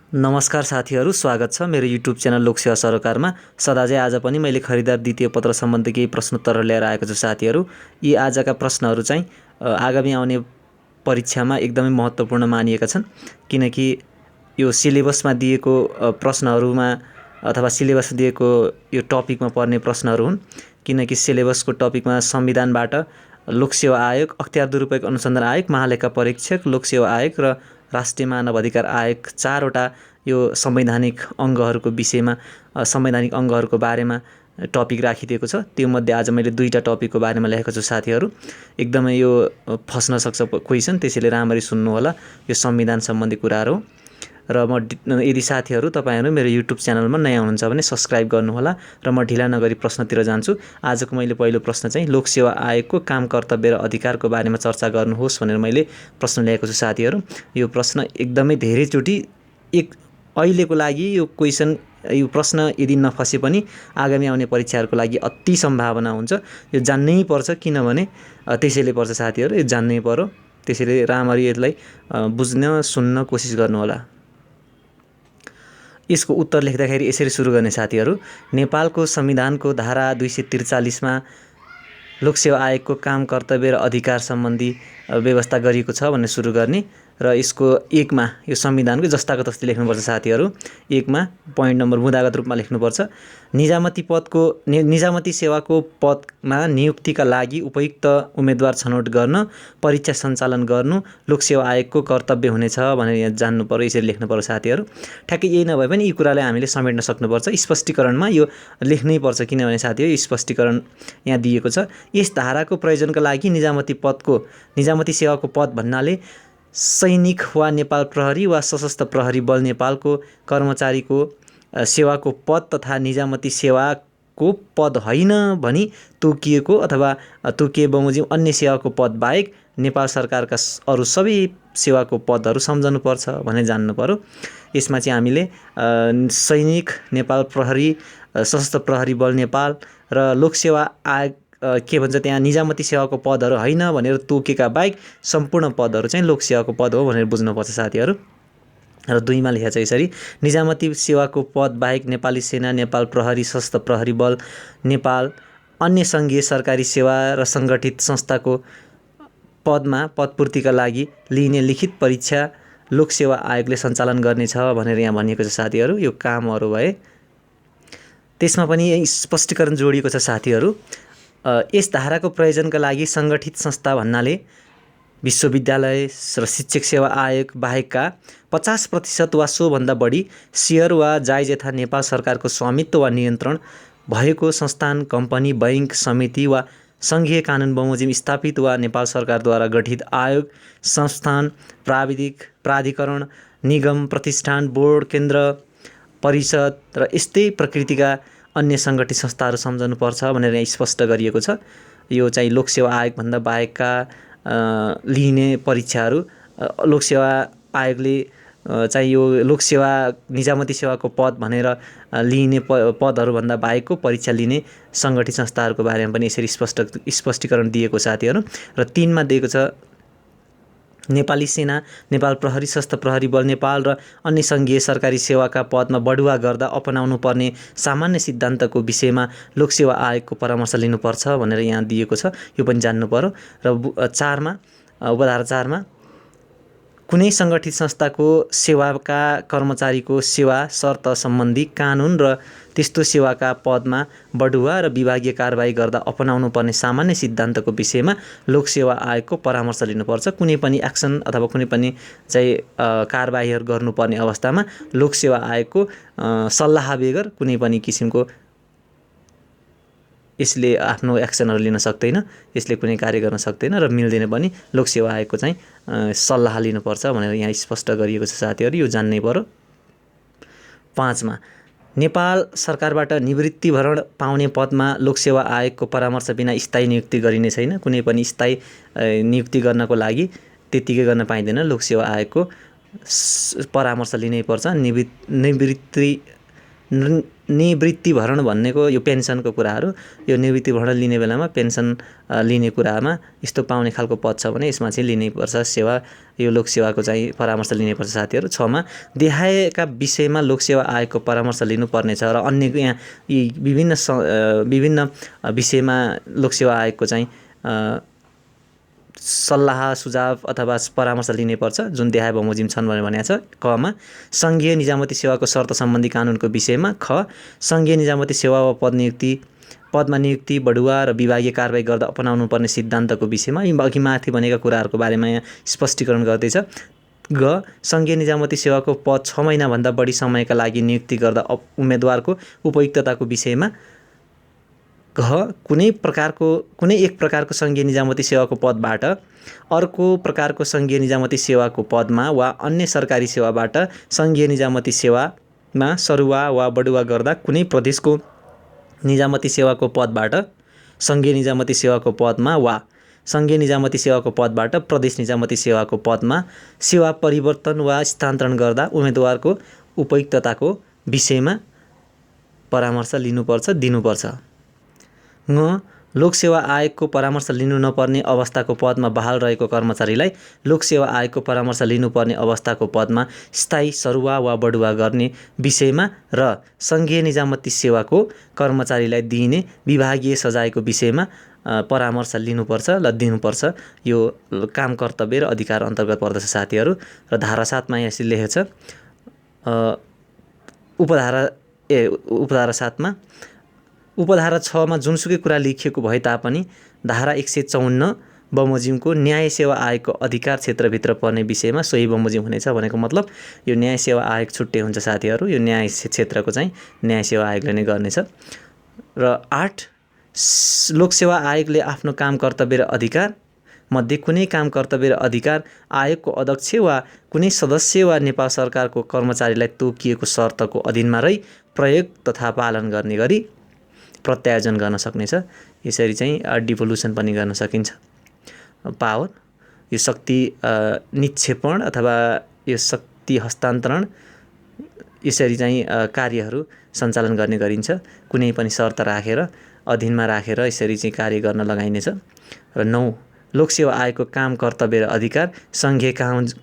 नमस्कार साथीहरू, स्वागत छ मेरो युट्युब च्यानल लोकसेवा सरोकारमा। सदाझै आज पनि मैले खरिदार द्वितीय पत्र सम्बन्धी केही प्रश्नोत्तरहरू लिएर आएको छु साथीहरू। यी आजका प्रश्नहरू चाहिँ आगामी आउने परीक्षामा एकदमै महत्त्वपूर्ण मानिएका छन्, किनकि यो सिलेबसमा दिएको प्रश्नहरूमा अथवा सिलेबस दिएको यो टपिकमा पर्ने प्रश्नहरू हुन्। किनकि सिलेबसको टपिकमा संविधानबाट लोकसेवा आयोग, अख्तियार दुरुपयोग अनुसन्धान आयोग, महालेखा परीक्षक, लोकसेवा आयोग र राष्ट्रिय मानव अधिकार आयोग, चारवटा यो संवैधानिक अङ्गहरूको विषयमा संवैधानिक अङ्गहरूको बारेमा टपिक राखिदिएको छ। त्योमध्ये आज मैले दुईवटा टपिकको बारेमा लेखेको छु साथीहरू। एकदमै यो फस्न सक्छ क्वेसन, त्यसैले राम्ररी सुन्नु होला। यो संविधान सम्बन्धी कुराहरू हो र यदि साथीहरू तपाईँहरू मेरो युट्युब च्यानलमा नयाँ हुनुहुन्छ भने सब्सक्राइब गर्नुहोला र म ढिला नगरी प्रश्नतिर जान्छु। आजको मैले पहिलो प्रश्न चाहिँ लोकसेवा आयोगको काम, कर्तव्य र अधिकारको बारेमा चर्चा गर्नुहोस् भनेर मैले प्रश्न ल्याएको छु साथीहरू। यो प्रश्न एकदमै धेरैचोटि अहिलेको लागि यो क्वेसन, यो प्रश्न यदि नफसे पनि आगामी आउने परीक्षाहरूको लागि अति सम्भावना हुन्छ। यो जान्नै पर्छ, किनभने त्यसैले पर्छ साथीहरू, यो जान्नै पर्यो। त्यसैले राम्ररी यसलाई बुझ्न सुन्न कोसिस गर्नुहोला। यसको उत्तर लेख्दाखेरि यसरी सुरु गर्ने साथीहरू। नेपालको संविधानको धारा 243मा लोकसेवा आयोगको काम, कर्तव्य र अधिकार सम्बन्धी व्यवस्था गरिएको छ भनेर सुरु गर्ने र यसको 1मा यो संविधानको जस्ताको तस्तै लेख्नुपर्छ साथीहरू। 1मा पोइन्ट नम्बर मुद्दागत रूपमा लेख्नुपर्छ। निजामती सेवाको पदमा नियुक्तिका लागि उपयुक्त उम्मेदवार छनौट गर्न, परीक्षा सञ्चालन गर्नु लोकसेवा आयोगको कर्तव्य हुनेछ भनेर यहाँ जान्नु पर्यो, यसरी लेख्नु पर्यो साथीहरू। ठ्याक्कै यही नभए पनि यी कुरालाई हामीले समेट्न सक्नुपर्छ। स्पष्टीकरणमा यो लेख्नै पर्छ, किनभने साथीहरू स्पष्टीकरण यहाँ दिएको छ। यस धाराको प्रयोजनका लागि निजामती सेवाको पद भन्नाले सैनिक वा नेपाल प्रहरी वा सशस्त्र प्रहरी बल नेपालको कर्मचारीको सेवाको पद तथा निजामती सेवाको पद होइन भनी तोकिएको अथवा तोकिए बमोजिम अन्य सेवाको पद बाहेक नेपाल सरकारका अरू सबै सेवाको पदहरू सम्झनुपर्छ भनेर जान्नु पर्यो। यसमा चाहिँ हामीले सैनिक, नेपाल प्रहरी, सशस्त्र प्रहरी बल नेपाल र लोकसेवा आयोग के भन्छ त्यहाँ निजामती सेवाको पदहरू होइन भनेर तोकेका बाहेक सम्पूर्ण पदहरू चाहिँ लोकसेवाको पद हो भनेर बुझ्नुपर्छ साथीहरू। र 2मा लेखेको छ यसरी। निजामती सेवाको पद बाहेक नेपाली सेना, नेपाल प्रहरी, सशस्त्र प्रहरी बल नेपाल, अन्य सङ्घीय सरकारी सेवा र सङ्गठित संस्थाको पदमा पदपूर्तिका लागि लिइने लिखित परीक्षा लोकसेवा आयोगले सञ्चालन गर्नेछ भनेर यहाँ भनिएको छ साथीहरू। यो कामहरू भए त्यसमा पनि स्पष्टीकरण जोडिएको छ साथीहरू। यस धाराको प्रयोजनका लागि सङ्गठित संस्था भन्नाले विश्वविद्यालय र शिक्षक सेवा आयोग बाहेकका 50% वा सोभन्दा बढी सेयर वा जायज यथा नेपाल सरकारको स्वामित्व वा नियन्त्रण भएको संस्थान, कम्पनी, बैङ्क, समिति वा सङ्घीय कानुन बमोजिम स्थापित वा नेपाल सरकारद्वारा गठित आयोग, संस्थान, प्राधिकरण, निगम, प्रतिष्ठान, बोर्ड, केन्द्र, परिषद र यस्तै प्रकृतिका अन्य सङ्गठित संस्थाहरू सम्झनुपर्छ भनेर यहाँ स्पष्ट गरिएको छ। यो चाहिँ लोकसेवा आयोगभन्दा बाहेकका लिइने परीक्षाहरू लोकसेवा आयोगले चाहिँ यो लोकसेवा निजामती सेवाको पद भनेर लिइने पदहरूभन्दा बाहेकको परीक्षा लिने सङ्गठित संस्थाहरूको बारेमा पनि यसरी स्पष्टीकरण दिएको साथीहरू। र 3मा दिएको छ नेपाली सेना, नेपाल प्रहरी, सशस्त्र प्रहरी बल नेपाल र अन्य सङ्घीय सरकारी सेवाका पदमा बढुवा गर्दा अपनाउनु पर्ने सामान्य सिद्धान्तको विषयमा लोकसेवा आयोगको परामर्श लिनुपर्छ भनेर यहाँ दिएको छ। यो पनि जान्नु पर्यो। र 4मा उपधारा 4मा कुनै सङ्गठित संस्थाको सेवाका कर्मचारीको सेवा शर्त सम्बन्धी कानुन र त्यस्तो सेवाका पदमा बढुवा र विभागीय कारबाही गर्दा अपनाउनु पर्ने सामान्य सिद्धान्तको विषयमा लोकसेवा आयोगको परामर्श लिनुपर्छ। कुनै पनि एक्सन अथवा कुनै पनि चाहिँ कारबाहीहरू गर्नुपर्ने अवस्थामा लोकसेवा आयोगको सल्लाह बेगर कुनै पनि किसिमको यसले आफ्नो एक्सनहरू लिन सक्दैन, यसले कुनै कार्य गर्न सक्दैन र मिल्दैन पनि। लोकसेवा आयोगको चाहिँ सल्लाह लिनुपर्छ भनेर यहाँ स्पष्ट गरिएको छ साथीहरू। यो जान्नै पर्यो। 5मा नेपाल सरकारबाट निवृत्तिभरण पाउने पदमा लोकसेवा आयोगको परामर्श बिना स्थायी नियुक्ति गरिने छैन। कुनै पनि स्थायी नियुक्ति गर्नको लागि त्यत्तिकै गर्न पाइँदैन, लोकसेवा आयोगको परामर्श लिनै पर्छ। निवृत्तिभरण भन्नेको यो पेन्सनको कुराहरू, यो निवृत्तिभरण लिने बेलामा पेन्सन लिने कुरामा यस्तो पाउने खालको पद छ भने यसमा चाहिँ लिनैपर्छ सेवा, यो लोकसेवाको चाहिँ परामर्श लिनैपर्छ साथीहरू। 6 मा देहायका विषयमा लोकसेवा आयोगको परामर्श लिनुपर्नेछ र अन्य यहाँ यी विभिन्न विषयमा लोकसेवा आयोगको चाहिँ सल्लाह सुझाव अथवा परामर्श लिनैपर्छ जुन देहाय बमोजिम छन् भनेर भनेको छ। क मा सङ्घीय निजामती सेवाको शर्त सम्बन्धी कानुनको विषयमा। ख सङ्घीय निजामती सेवा वा पदमा नियुक्ति बढुवा र विभागीय कारबाही गर्दा अपनाउनु पर्ने सिद्धान्तको विषयमा। यी अघि माथि भनेका कुराहरूको बारेमा यहाँ स्पष्टीकरण गर्दैछ। ग सङ्घीय निजामती सेवाको पद 6 महिनाभन्दा बढी समयका लागि नियुक्ति गर्दा उम्मेदवारको उपयुक्तताको विषयमा। घ कुनै एक प्रकारको सङ्घीय निजामती सेवाको पदबाट अर्को प्रकारको सङ्घीय निजामती सेवाको पदमा वा अन्य सरकारी सेवाबाट सङ्घीय निजामती सेवामा सरुवा वा बढुवा गर्दा कुनै प्रदेशको निजामती सेवाको पदबाट सङ्घीय निजामती सेवाको पदमा वा सङ्घीय निजामती सेवाको पदबाट प्रदेश निजामती सेवाको पदमा सेवा परिवर्तन वा स्थानान्तरण गर्दा उम्मेदवारको उपयुक्तताको विषयमा परामर्श दिनुपर्छ। ङ लोकसेवा आयोगको परामर्श लिनु नपर्ने अवस्थाको पदमा बहाल रहेको कर्मचारीलाई लोकसेवा आयोगको परामर्श लिनुपर्ने अवस्थाको पदमा स्थायी सरुवा वा बढुवा गर्ने विषयमा र सङ्घीय निजामती सेवाको कर्मचारीलाई दिइने विभागीय सजायको विषयमा परामर्श लिनुपर्छ र दिनुपर्छ। यो काम कर्तव्य र अधिकार अन्तर्गत पर्दछ साथीहरू। र धारा 7 मा यसरी लेखेको छ। उपधारा 7 मा उपधारा 6 मा जुनसुकै कुरा लेखिएको भए तापनि धारा 154 बमोजिमको न्याय सेवा आयोगको अधिकार क्षेत्रभित्र पर्ने विषयमा सोही बमोजिम हुनेछ भनेको मतलब यो न्याय सेवा आयोग छुट्टै हुन्छ साथीहरू। यो न्याय क्षेत्रको चाहिँ न्याय सेवा आयोगले नै गर्नेछ। र 8 लोकसेवा आयोगले आफ्नो काम कर्तव्य र अधिकार मध्ये कुनै काम कर्तव्य र अधिकार आयोगको अध्यक्ष वा कुनै सदस्य वा नेपाल सरकारको कर्मचारीलाई तोकिएको शर्तको अधीनमा रही प्रयोग तथा पालन गर्ने गरी प्रत्यायोजन गर्न सक्नेछ। यसरी चाहिँ डिभोल्युसन पनि गर्न सकिन्छ। पावर यो शक्ति निक्षेपण अथवा यो शक्ति हस्तान्तरण यसरी चाहिँ कार्यहरू सञ्चालन गर्ने गरिन्छ। कुनै पनि शर्त राखेर अधीनमा राखेर यसरी चाहिँ कार्य गर्न लगाइनेछ। र 9 लोकसेवा आयोगको काम कर्तव्य र अधिकार सङ्घीय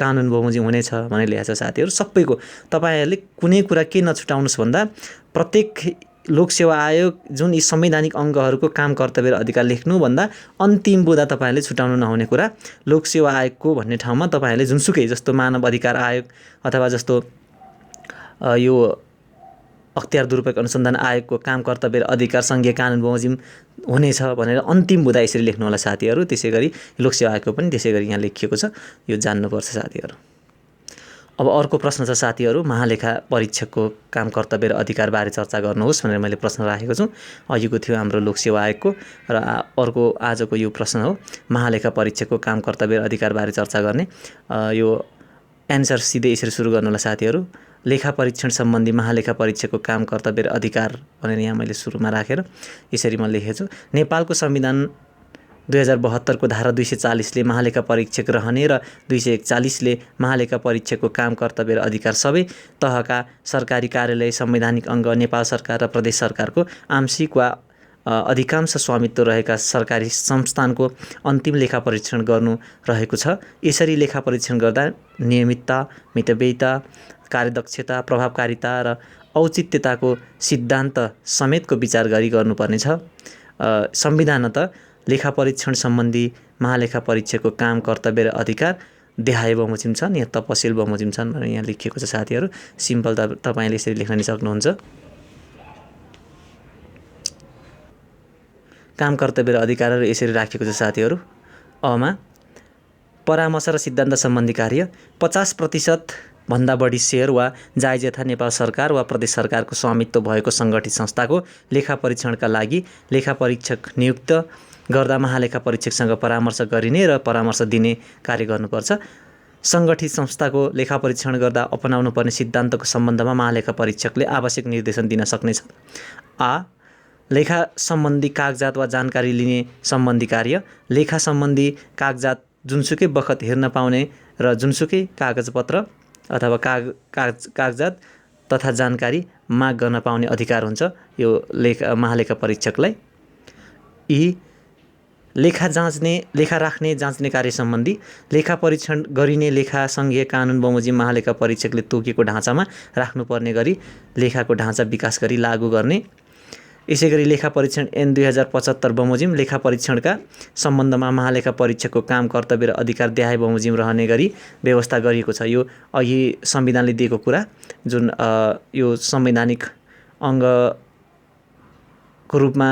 कानुन बमोजिम हुनेछ भनेर लेखेको छ साथीहरू। सबैको तपाईँहरूले कुनै कुरा के नछुटाउनुहोस् भन्दा प्रत्येक लोकसेवा आयोग जुन यी संवैधानिक अङ्गहरूको काम कर्तव्य र अधिकार लेख्नुभन्दा अन्तिम बुँदा तपाईँहरूले छुटाउनु नहुने कुरा लोकसेवा आयोगको भन्ने ठाउँमा तपाईँहरूले जुनसुकै जस्तो मानव अधिकार आयोग अथवा जस्तो यो अख्तियार दुरुपयोग अनुसन्धान आयोगको काम कर्तव्य र अधिकार सङ्घीय कानुन बमोजिम हुनेछ भनेर अन्तिम बुँदा यसरी लेख्नु होला साथीहरू। त्यसै गरी लोकसेवा आयोगको पनि त्यसै गरी यहाँ लेखिएको छ, यो जान्नुपर्छ साथीहरू। अब अर्को प्रश्न छ साथीहरू, महालेखा परीक्षकको काम कर्तव्य र अधिकारबारे चर्चा गर्नुहोस् भनेर मैले प्रश्न राखेको छु। अघिको थियो हाम्रो लोकसेवा आयोगको र अर्को आजको यो प्रश्न हो महालेखा परीक्षकको काम कर्तव्य र अधिकारबारे चर्चा गर्ने। यो एन्सर सिधै यसरी सुरु गर्नु होला साथीहरू। लेखा परीक्षण सम्बन्धी महालेखा परीक्षकको काम कर्तव्य र अधिकार भनेर यहाँ मैले सुरुमा राखेर यसरी म लेखेको छु। नेपालको संविधान 2072 को धारा 240 ले महालेखा परीक्षक रहने र 241 ले महालेखा परीक्षकको काम कर्तव्य र अधिकार सबै तहका सरकारी कार्यालय संवैधानिक अङ्ग नेपाल सरकार र प्रदेश सरकारको आंशिक वा अधिकांश स्वामित्व रहेका सरकारी संस्थानको अन्तिम लेखा परीक्षण गर्नु रहेको छ। यसरी लेखा परीक्षण गर्दा नियमितता, मितव्ययिता, कार्यदक्षता, प्रभावकारिता र औचित्यताको सिद्धान्त समेतको विचार गरी गर्नुपर्नेछ। संविधानत लेखा परीक्षण सम्बन्धी महालेखा परीक्षकको काम कर्तव्य र अधिकार देहाय बमोजिम छन् या तपसिल बमोजिम छन् भनेर यहाँ लेखिएको छ साथीहरू। सिम्पल तपाईँले यसरी लेख्न नि सक्नुहुन्छ। काम कर्तव्य र अधिकारहरू यसरी राखिएको छ साथीहरू। अमा परामर्श र सिद्धान्त सम्बन्धी कार्य 50% भन्दा बढी सेयर वा जायजथा नेपाल सरकार वा प्रदेश सरकारको स्वामित्व भएको सङ्गठित संस्थाको लेखा परीक्षणका लागि लेखा परीक्षक नियुक्त गर्दा महालेखा परीक्षकसँग परामर्श गरिने र परामर्श दिने कार्य गर्नुपर्छ। सङ्गठित संस्थाको लेखा परीक्षण गर्दा अपनाउनु पर्ने सिद्धान्तको सम्बन्धमा महालेखा परीक्षकले आवश्यक निर्देशन दिन सक्नेछ। लेखा सम्बन्धी कागजात वा जानकारी लिने सम्बन्धी कार्य लेखा सम्बन्धी कागजात जुनसुकै बखत हेर्न पाउने र जुनसुकै कागजपत्र अथवा कागजात तथा जानकारी माग गर्न पाउने अधिकार हुन्छ यो महालेखा परीक्षकलाई। यी लेखा राख्ने जाँच्ने कार्य सम्बन्धी लेखा परीक्षण गरिने लेखा सङ्घीय कानुन बमोजिम महालेखा परीक्षकले तोकेको ढाँचामा राख्नुपर्ने गरी लेखाको ढाँचा विकास गरी लागू गर्ने। यसै गरी लेखा परीक्षण ऐन 2075 बमोजिम लेखा परीक्षणका सम्बन्धमा महालेखा परीक्षकको काम कर्तव्य र अधिकार देहाय बमोजिम रहने गरी व्यवस्था गरिएको छ। यो अघि संविधानले दिएको कुरा जुन यो संवैधानिक अङ्गको रूपमा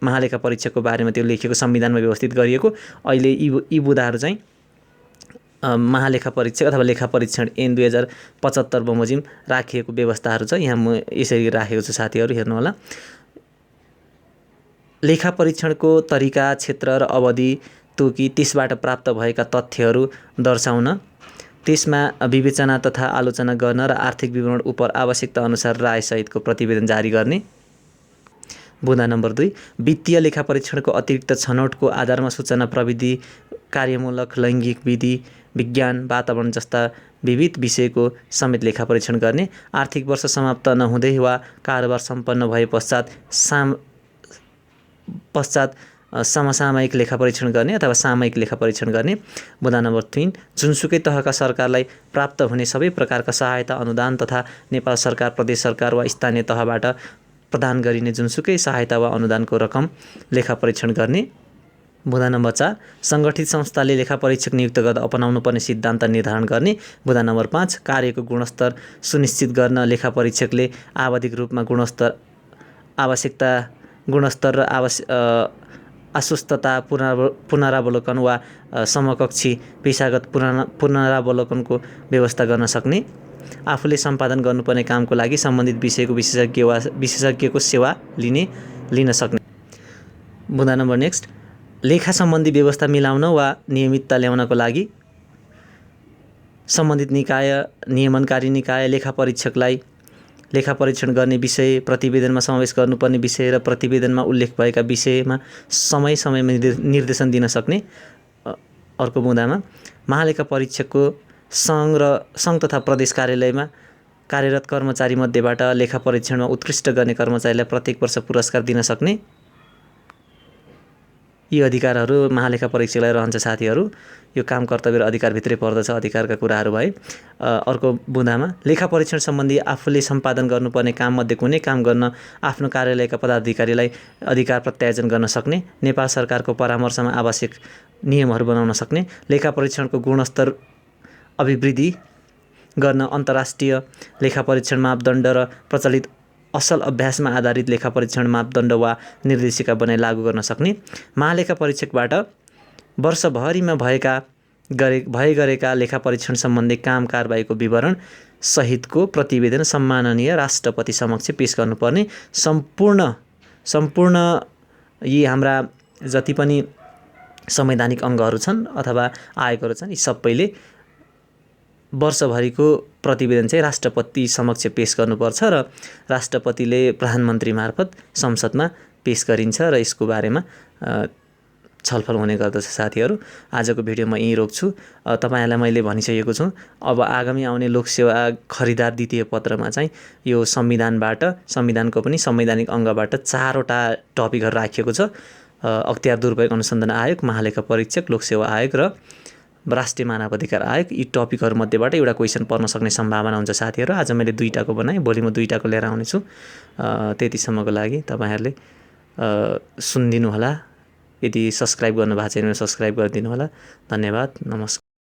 महालेखा परीक्षकको बारेमा त्यो लेखिएको संविधानमा व्यवस्थित गरिएको। अहिले यी बुँदाहरू चाहिँ महालेखा परीक्षक अथवा लेखा परीक्षण ऐन 2075 बमोजिम राखिएको व्यवस्थाहरू छ। यहाँ म यसरी राखेको छु साथीहरू, हेर्नुहोला। लेखा परीक्षणको तरिका, क्षेत्र र अवधि तोकी त्यसबाट प्राप्त भएका तथ्यहरू दर्शाउन, त्यसमा विवेचना तथा आलोचना गर्न र आर्थिक विवरण उप आवश्यकता अनुसार रायसहितको प्रतिवेदन जारी गर्ने। बुँदा नम्बर 2, वित्तीय लेखा परीक्षणको अतिरिक्त छनौटको आधारमा सूचना प्रविधि, कार्यमूलक, लैङ्गिक, विधि, विज्ञान, वातावरण जस्ता विविध विषयको समेत लेखा परीक्षण गर्ने। आर्थिक वर्ष समाप्त नहुँदै वा कारोबार सम्पन्न भए पश्चात समसामयिक लेखा परीक्षण गर्ने अथवा सामयिक लेखा परीक्षण गर्ने। बुँदा नम्बर 3, जुनसुकै तहका सरकारलाई प्राप्त हुने सबै प्रकारका सहायता, अनुदान तथा नेपाल सरकार, प्रदेश सरकार वा स्थानीय तहबाट प्रदान गरिने जुनसुकै सहायता वा अनुदानको रकम लेखा परीक्षण गर्ने। बुँदा नम्बर 4, सङ्गठित संस्थाले लेखा परीक्षक नियुक्त गर्दा अपनाउनु पर्ने सिद्धान्त निर्धारण गर्ने। बुँदा नम्बर 5, कार्यको गुणस्तर सुनिश्चित गर्न लेखा परीक्षकले आवधिक रूपमा गुणस्तर र आश्वस्तता पुनरावलोकन वा समकक्षी पेशागत पुनरावलोकनको व्यवस्था गर्न सक्ने। आफूले सम्पादन गर्नुपर्ने कामको लागि सम्बन्धित विषयको विशेषज्ञको सेवा लिन सक्ने। बुँदा नम्बर नेक्स्ट, लेखा सम्बन्धी व्यवस्था मिलाउन वा नियमितता ल्याउनको लागि सम्बन्धित निकाय, नियमनकारी निकाय लेखा परीक्षकलाई लेखा परीक्षण गर्ने विषय, प्रतिवेदनमा समावेश गर्नुपर्ने विषय र प्रतिवेदनमा उल्लेख भएका विषयमा समय समयमा निर्देशन दिन सक्ने। अर्को बुँदामा, महालेखा परीक्षकको सङ्घ तथा प्रदेश कार्यालयमा कार्यरत कर्मचारी मध्येबाट लेखा परीक्षणमा उत्कृष्ट गर्ने कर्मचारीलाई प्रत्येक वर्ष पुरस्कार दिन सक्ने। यी अधिकारहरू महालेखा परीक्षकलाई रहन्छ साथीहरू। यो काम कर्तव्य र अधिकारभित्रै पर्दछ, अधिकारका कुराहरू भए। अर्को बुँदामा, लेखा परीक्षण सम्बन्धी आफूले सम्पादन गर्नुपर्ने काममध्ये कुनै काम गर्न आफ्नो कार्यालयका पदाधिकारीलाई अधिकार प्रत्यायोजन गर्न सक्ने। नेपाल सरकारको परामर्शमा आवश्यक नियमहरू बनाउन सक्ने। लेखा परीक्षणको गुणस्तर अभिवृद्धि गर्न अन्तर्राष्ट्रिय लेखा परीक्षण मापदण्ड र प्रचलित असल अभ्यासमा आधारित लेखा परीक्षण मापदण्ड वा निर्देशिका बनाई लागू गर्न सक्ने। महालेखा परीक्षकबाट वर्षभरिमा गरेका लेखा परीक्षण सम्बन्धी काम कारबाहीको विवरण सहितको प्रतिवेदन सम्माननीय राष्ट्रपति समक्ष पेश गर्नुपर्ने। सम्पूर्ण यी हाम्रा जति पनि संवैधानिक अङ्गहरू छन् अथवा आयोगहरू छन्, यी सबैले वर्षभरिको प्रतिवेदन चाहिँ राष्ट्रपति समक्ष पेश गर्नुपर्छ र राष्ट्रपतिले प्रधानमन्त्री मार्फत संसदमा पेश गरिन्छ र यसको बारेमा छलफल हुने गर्दछ साथीहरू। आजको भिडियो म यहीँ रोक्छु। तपाईँहरूलाई मैले भनिसकेको छु, अब आगामी आउने लोकसेवा खरिदार द्वितीय पत्रमा चाहिँ यो संविधानको पनि संवैधानिक अङ्गबाट 4वटा टपिकहरू राखिएको छ। अख्तियार दुरुपयोग अनुसन्धान आयोग, महालेखा परीक्षक, लोकसेवा आयोग र राष्ट्रिय मानव अधिकार आयोग। यी टपिकहरूमध्येबाट एउटा क्वेसन पर्न सक्ने सम्भावना हुन्छ साथीहरू। आज मैले 2टाको बनाएँ, भोलि म 2टाको लिएर आउनेछु। त्यतिसम्मको लागि तपाईँहरूले सुनिदिनु होला। यदि सब्सक्राइब गर्नुभएको छैन भने सब्सक्राइब गरिदिनु होला। धन्यवाद, नमस्कार।